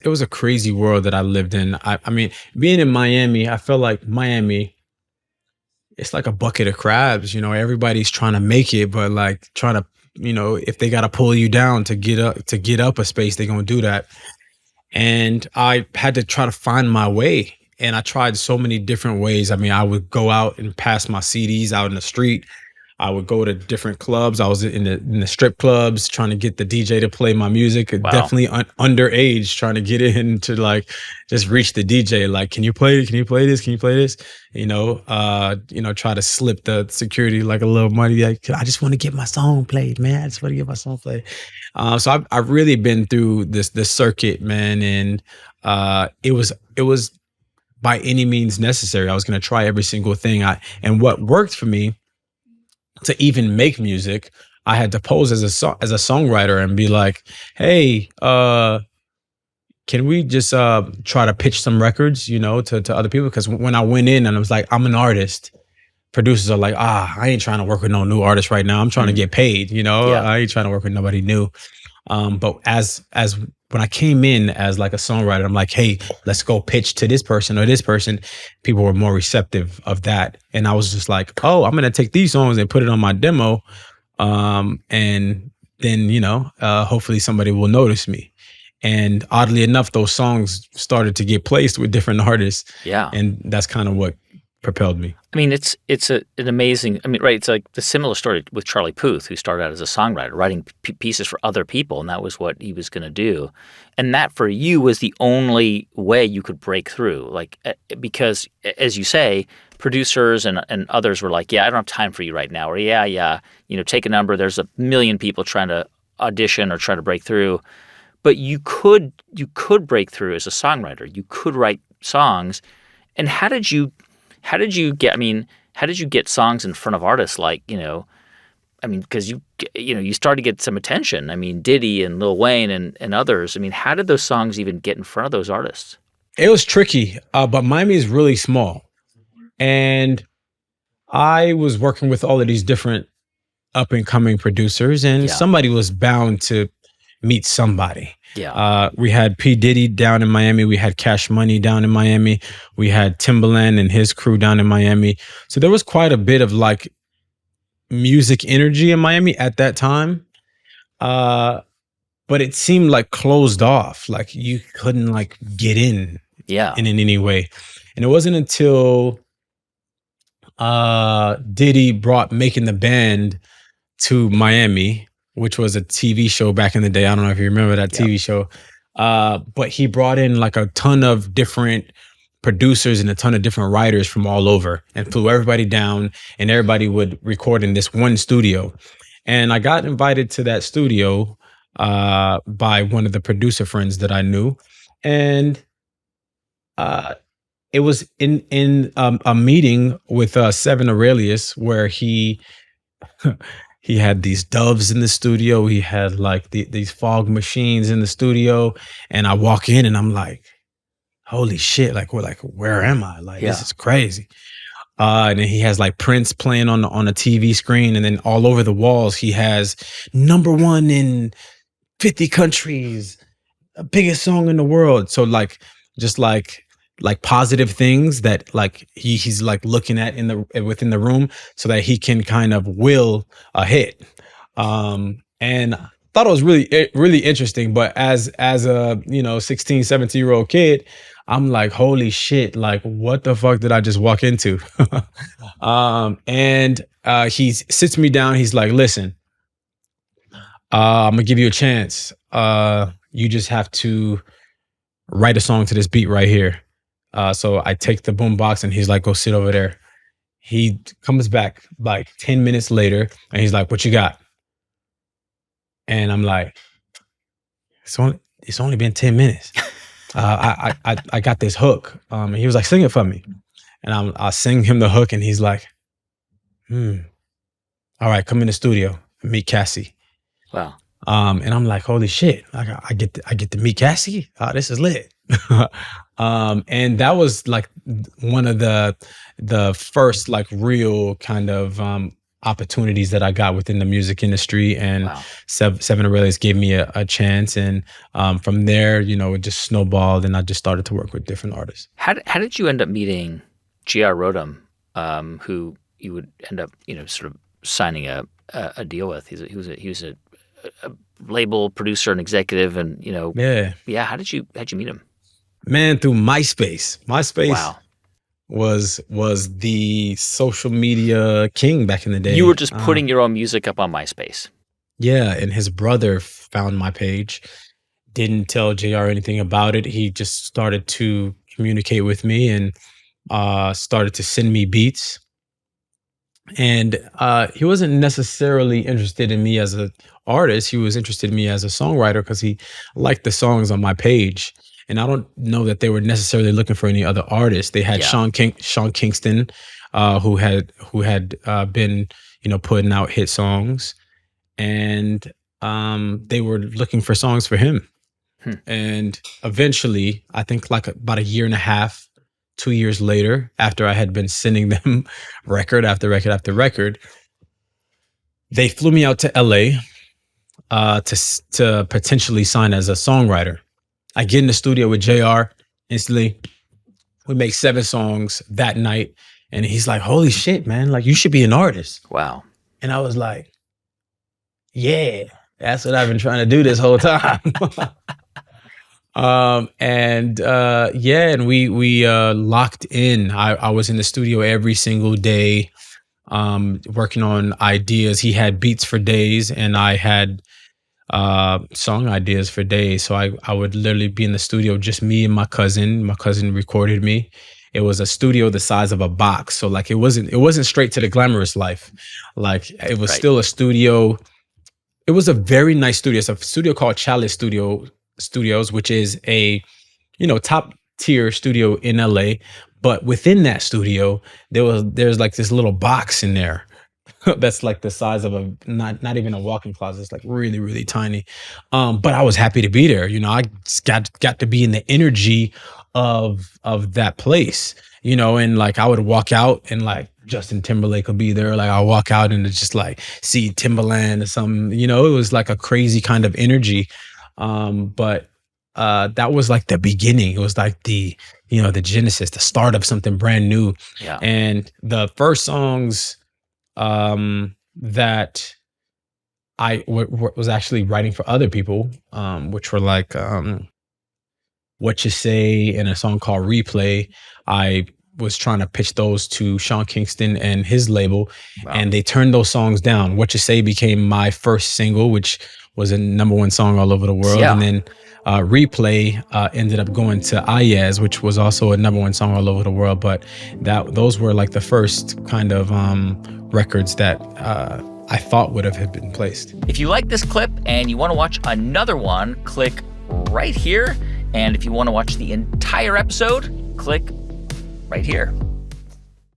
it was a crazy world that I lived in. I mean, being in Miami, I felt like Miami, it's like a bucket of crabs. Everybody's trying to make it, but like trying to, if they got to pull you down to get up a space, they're gonna do that. And I had to try to find my way. And I tried so many different ways. I mean, I would go out and pass my CDs out in the street. I would go to different clubs. I was in the strip clubs trying to get the DJ to play my music. Wow. Definitely underage, trying to get in to like just reach the DJ. Like, can you play? Can you play this? Can you play this? Try to slip the security like a little money. Like, I just want to get my song played, man. I just want to get my song played. So I've really been through this circuit, man, and it was by any means necessary. I was going to try every single thing. And what worked for me to even make music, I had to pose as a songwriter and be like, "Hey, can we just try to pitch some records, to other people?" Because when I went in and I was like, "I'm an artist," producers are like, I ain't trying to work with no new artist right now. I'm trying to Mm. get paid. Yeah. I ain't trying to work with nobody new. But as when I came in as like a songwriter, I'm like, hey, let's go pitch to this person or this person. People were more receptive of that, and I was just like, oh, I'm gonna take these songs and put it on my demo, and then hopefully somebody will notice me. And oddly enough, those songs started to get placed with different artists, Yeah. and that's kind of what propelled me. I mean, it's an amazing. I mean, right? It's like the similar story with Charlie Puth, who started out as a songwriter, writing pieces for other people, and that was what he was going to do. And that for you was the only way you could break through, like because as you say, producers and others were like, "Yeah, I don't have time for you right now," or "Yeah, take a number. There's a million people trying to audition or try to break through." But you could break through as a songwriter. You could write songs. And how did you get? I mean, how did you get songs in front of artists like I mean, because you started to get some attention. I mean, Diddy and Lil Wayne and others. I mean, how did those songs even get in front of those artists? It was tricky, but Miami is really small, and I was working with all of these different up and coming producers, and Yeah, somebody was bound to meet somebody. yeah, We had P. Diddy down in Miami. We had Cash Money down in Miami. We had Timbaland and his crew down in Miami. So there was quite a bit of like music energy in Miami at that time. Uh, but it seemed like closed off. Like you couldn't like get yeah, in any way. And it wasn't until Diddy brought Making the Band to Miami, which was a TV show back in the day. I don't know if you remember that yeah, TV show. But he brought in like a ton of different producers and a ton of different writers from all over and flew everybody down, and everybody would record in this one studio. And I got invited to that studio by one of the producer friends that I knew. And uh, it was in a meeting with Seven Aurelius where he had these doves in the studio. He had like these fog machines in the studio, and I walk in and I'm like, "Holy shit! Like, where am I? Like, this yeah. is crazy." And then he has like Prince playing on a TV screen, and then all over the walls he has number one in 50 countries, biggest song in the world. So like, just like positive things that like he's like looking at in the within the room so that he can kind of will a hit. And I thought it was really interesting. But as a 16, 17-year-old kid, I'm like, holy shit, like what the fuck did I just walk into? And he sits me down, he's like, listen, I'm gonna give you a chance. You just have to write a song to this beat right here. So I take the boombox and he's like, go sit over there. He comes back like 10 minutes later and he's like, what you got? And I'm like, it's only been 10 minutes. I got this hook. And he was like, sing it for me. And I sing him the hook and he's like, all right, come in the studio, meet Cassie. Wow. And I'm like, holy shit, I get to meet Cassie. This is lit. And that was like one of the first like real kind of opportunities that I got within the music industry, and Wow. Seven Aurelius gave me a chance, and from there, it just snowballed, and I just started to work with different artists. How did you end up meeting J.R. Rotem, who you would end up sort of signing a deal with? He was a label producer and executive, and Yeah, how'd you meet him? man, through MySpace. MySpace Wow. was the social media king back in the day. You were just putting your own music up on MySpace. Yeah, and his brother found my page, didn't tell JR anything about it. He just started to communicate with me and started to send me beats. And he wasn't necessarily interested in me as an artist. He was interested in me as a songwriter because he liked the songs on my page. And I don't know that they were necessarily looking for any other artists. They had Yeah. Sean Kingston, who had been putting out hit songs, and they were looking for songs for him. And eventually, I think like about a year and a half, 2 years later, after I had been sending them record after record after record, they flew me out to LA to potentially sign as a songwriter. I get in the studio with JR instantly. We make 7 songs that night, and he's like, "Holy shit, man! Like, you should be an artist." Wow. And I was like, "Yeah, that's what I've been trying to do this whole time." And we locked in. I was in the studio every single day, working on ideas. He had beats for days, and I had song ideas for days. So I would literally be in the studio, just me and my cousin. My cousin recorded me. It was a studio the size of a box. So like it wasn't straight to the glamorous life. Like it was Right. still a studio. It was a very nice studio. It's a studio called Chalice Studios, which is a top tier studio in LA. But within that studio, there's like this little box in there that's like the size of a not even a walk-in closet. It's like really, really tiny. But I was happy to be there. I just got to be in the energy of that place. And like I would walk out and like Justin Timberlake would be there. Like I walk out and it's just like see Timberland or something. It was like a crazy kind of energy. But that was like the beginning. It was like the genesis, the start of something brand new. Yeah. And the first songs that I was actually writing for other people, which were like What You Say and a song called Replay. I was trying to pitch those to Sean Kingston and his label, Wow. and they turned those songs down. What You Say became my first single, which was a #1 song all over the world. Yeah. And then Replay ended up going to 𝐤𝐤𝐬, which was also a #1 song all over the world. But those were like the first kind of records that I thought would have been placed. If you like this clip and you want to watch another one, click right here. And if you want to watch the entire episode, click right here.